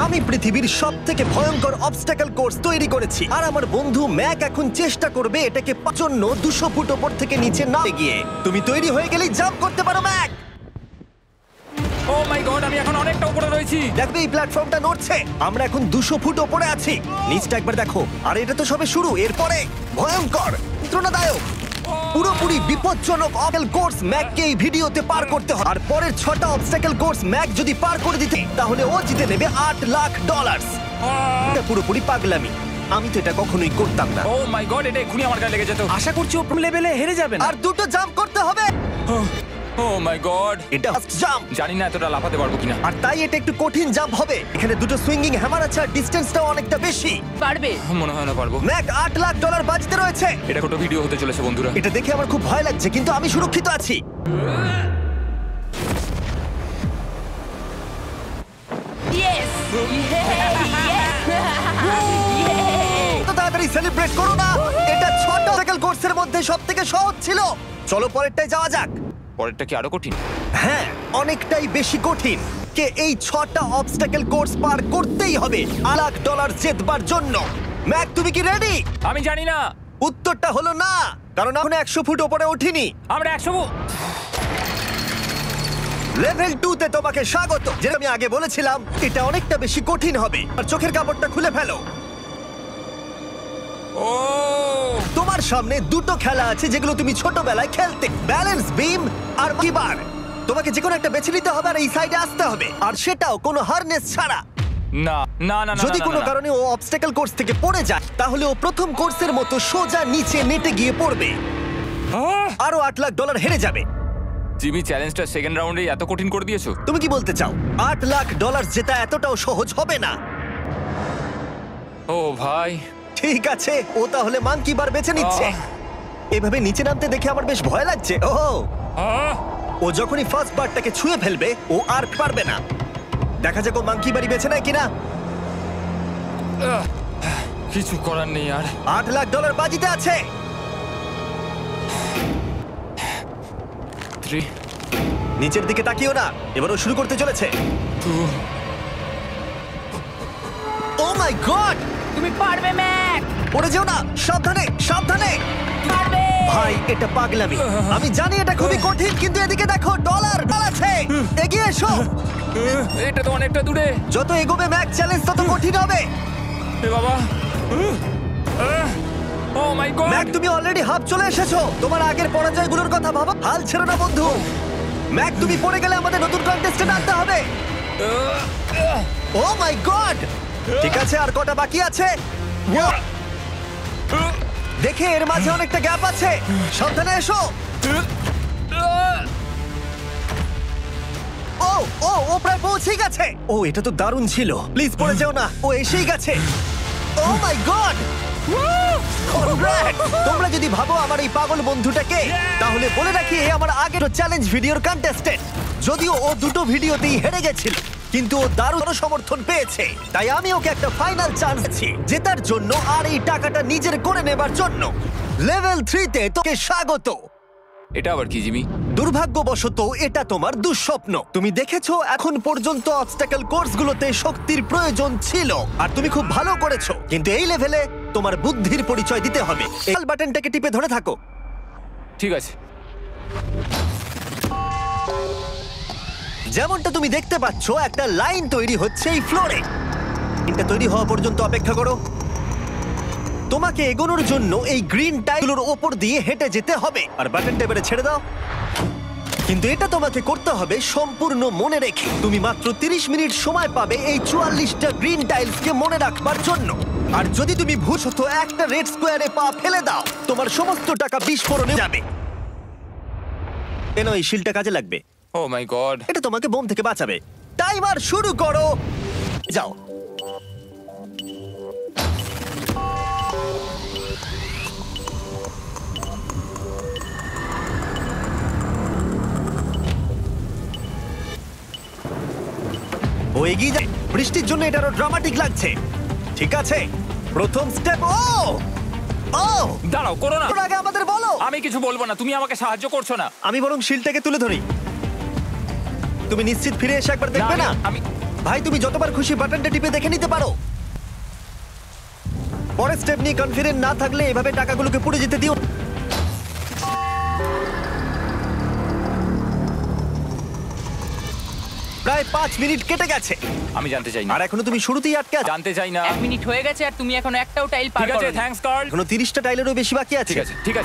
আমি পৃথিবীর সবথেকে ভয়ঙ্কর অবস্টাকল কোর্স তৈরি করেছি, আর আমার বন্ধু ম্যাক এখন চেষ্টা করবে এটাকে জন্য 200 ফুট ওপর থেকে নিচে নামে গিয়ে। তুমি তৈরি হয়ে গেলেই জাম্প করতে পারো ম্যাক। ও মাই গড, আমি এখন অনেকটা উপরে রয়েছি। দেখবে এই প্ল্যাটফর্মটা নড়ছে, আমরা এখন 200 ফুট ওপরে আছি। নিচটা একবার দেখো, আর এটা তো সবে শুরু, এরপরে ভয়ঙ্কর, যন্ত্রণাদায়ক, পুরোপুরি বিপজ্জনক অবস্টাকল কোর্স ম্যাককে এই ভিডিওতে পার করতে হবে। আর পরের 6টা অবস্টাকল কোর্স ম্যাক যদি পার করে দিতে, তাহলে ও জিতে নেবে $8,00,000। এটা পুরোপুরি পাগলামি, আমি তো এটা কখনোই করতাম না। ও মাই গড, এটা এক্ষুনি আমার গায়ে লেগে যেত। আশা করছি ও লেভেলে হেরে যাবে না। আর 2টো জাম্প করতে হবে। ও মাই গড, এটা ফার্স্ট জাম্প, জানি না এতটা লাফাতে পারবো কিনা। আর তাই এটা একটু কঠিন জাম্প হবে। এখানে 2টো সুইঙ্গিং হ্যামার আছে, আর ডিসটেন্সটাও অনেকটা বেশি। পারবে। মনে হয় না পারবো। ম্যাক $8,00,000 বাজিতে রয়েছে। এটা ছোট ভিডিও হতে চলেছে বন্ধুরা। এটা দেখে আমার খুব ভয় লাগছে, কিন্তু আমি সুরক্ষিত আছি। ইয়েস এত তাড়াতাড়ি সেলিব্রেট করো না, এটা 6টা অবস্টাকল কোর্সের মধ্যে সবথেকে সহজ ছিল। চলো পরেরটায় যাওয়া যাক। পরেরটা কি আরো কঠিন? হ্যাঁ, অনেকটাই বেশি কঠিন। কে এই 6টা অবস্টাকল কোর্স পার করতেই হবে $1,00,000 জেতবার জন্য। ম্যাক, তুমি কি রেডি? আমি জানি না। উত্তরটা হলো না, কারণ এখন 100 ফুট উপরে উঠিনি। আমরা 100 লেভেল 2 তে তোমাকে স্বাগত। যেটা আমি আগে বলেছিলাম, এটা অনেকটা বেশি কঠিন হবে। আর চোখের কাপড়টা খুলে ফেলো। ও তোমার সামনে 2টো খেলা আছে যেগুলো তুমি ছোটবেলায় খেলতে, ব্যালেন্স বিম আর কিবার। তোমাকে যে কোনো একটা বেছে নিতে হবে, আর এই সাইডে আসতে হবে, আর সেটাও কোনো হারনেস ছাড়া। না না না না, যদি না, কোনো না, না। কারণে ও অবস্টাকল কোর্স থেকে পড়ে যায়, তাহলে ও প্রথম কোর্সের মতো সোজা নিচে নেটে গিয়ে পড়বে, আহ! আরো $8,00,000 হেরে যাবে। জিমি, চ্যালেঞ্জটা সেকেন্ড রাউন্ডে এত কঠিন করে দিয়েছো। তুমি কি বলতে চাও $8,00,000 জেতা এতটাও সহজ হবে না? ও ভাই, ঠিক আছে, ও তাহলে মাঙ্কি বার বেছে নিচ্ছে। এভাবে নিচে নামতে দেখে আমার বেশ ভয় লাগছে। আহ! ও যখনই ফার্স্ট বারটাকে ছুঁয়ে ফেলবে, ও আর পারবে না। দেখা যাক ও মাঙ্কি বাড়ি বেছে নেয় কিনা। আহ! কিছু করার নেই আর। $8,00,000 বাজিতে আছে। 3 নিচের দিকে তাকিও না, এবারও শুরু করতে চলেছে। 2 ও মাই গড, তুমি পারবে ম্যাক, পড়ে যেও না, সাবধানে সাবধানে। পারবে। ভাই, এটা পাগলামি। আমি জানি এটা খুবই কঠিন, কিন্তু এদিকে দেখো, ডলার আছে। এগিয়ে এসো। এটা তো অনেকটা দূরে। যত এগোবে ম্যাক চ্যালেঞ্জ তত কঠিন হবে। এ বাবা, ও মাই গড। ম্যাক, তুমি অলরেডি হাফ চলে এসেছো। তোমার আগের পরাজয়গুলোর কথা ভাবো, হাল ছেড়ো না বন্ধু। ম্যাক, তুমি পড়ে গেলে আমাদের নতুন কন্টেস্টেন্ট আনতে হবে। ও মাই গড, ঠিক আছে, আর কটা বাকি আছে? দেখে এর মাঝে অনেকটা গ্যাপ আছে, সাবধানে এসো। ও ও ও প্রায় পৌঁছে গেছে। ও, এটা তো দারুণ ছিল। প্লিজ পড়ে যেও না, ও এসেই গেছে। ও মাই গড, তোমরা যদি ভাবো আমার এই পাগল বন্ধুটাকে, তাহলে বলে রাখি এ আমার আগের চ্যালেঞ্জ ভিডিওর কন্টেস্টেন্ট। যদিও ও 2টো ভিডিওতেই হেরে গেছিল, কিন্তু ও দারুণ সমর্থন পেয়েছে। তাই আমি ওকে একটা ফাইনাল চান্স দিচ্ছি জেতার জন্য, আর এই টাকাটা নিজের করে নেবার জন্য। লেভেল 3 তে তোকে স্বাগত। এটা আবার কি জিমি? দুর্ভাগ্যবশত এটা তোমার দুঃস্বপ্ন। তুমি দেখেছো এখন পর্যন্ত অবস্টাকল কোর্সগুলোতে শক্তির প্রয়োজন ছিল, আর তুমি খুব ভালো করেছো। কিন্তু এই লেভেলে তোমার বুদ্ধির পরিচয় দিতে হবে। এই বাটনটাকে টিপে ধরে থাকো। ঠিক আছে। যেমনটা তুমি দেখতে পাচ্ছ, একটা লাইন তৈরি হচ্ছে এই ফ্লোরে। এটা তৈরি হওয়া পর্যন্ত অপেক্ষা করো। তোমাকে এগোনোর জন্য এই গ্রিন টাইলগুলোর ওপর দিয়ে হেঁটে যেতে হবে, আর বাটনটা এবারে ছেড়ে দাও। কিন্তু এটা তোমাকে করতে হবে সম্পূর্ণ মনে রেখে। তুমি মাত্র 30 মিনিট সময় পাবে এই 44টা গ্রিন টাইলসকে মনে রাখবার জন্য। আর যদি তুমি ভুলবশত একটা রেড স্কোয়ারে পা ফেলে দাও, তোমার সমস্ত টাকা বিস্ফোরণে যাবে। এই শিলটা কাজে লাগবে। ও মাই গড। এটা তোমাকে বোম থেকে বাঁচাবে। টাইমার শুরু করো, যাও। ও এগিয়ে যায়। বৃষ্টির জন্য এটা আরো ড্রামাটিক লাগছে। ঠিক আছে, প্রথম স্টেপ। ও ও, দাঁড়াও, করো না। ওর আগে আমাদের বলো। আমি কিছু বলবো না, তুমি আমাকে সাহায্য করছো না। আমি বরং শিলটাকে তুলে ধরি। তুমি নিশ্চিত ফিরে এসে একবার দেখবে না? আমি ভাই তুমি যতবার খুশি বাটনটা টিপে দেখে নিতে পারো। পরের স্টেপ নিয়ে কনফিডেন্ট না থাকলে এভাবে টাকাগুলোকে পুড়ে যেতে দিও। প্রায় 5 মিনিট কেটে গেছে আমি জানতে চাই না, আর এখনো তুমি শুরুতেই আটকে আছো। জানতে চাই না। 1 মিনিট হয়ে গেছে আর তুমি এখন একটাও টাইল পার ঠিক আছে, করোনি। Thanks Carl. এখনো 30টা টাইলেরও বেশি বাকি আছে। ঠিক আছে, ঠিক আছে।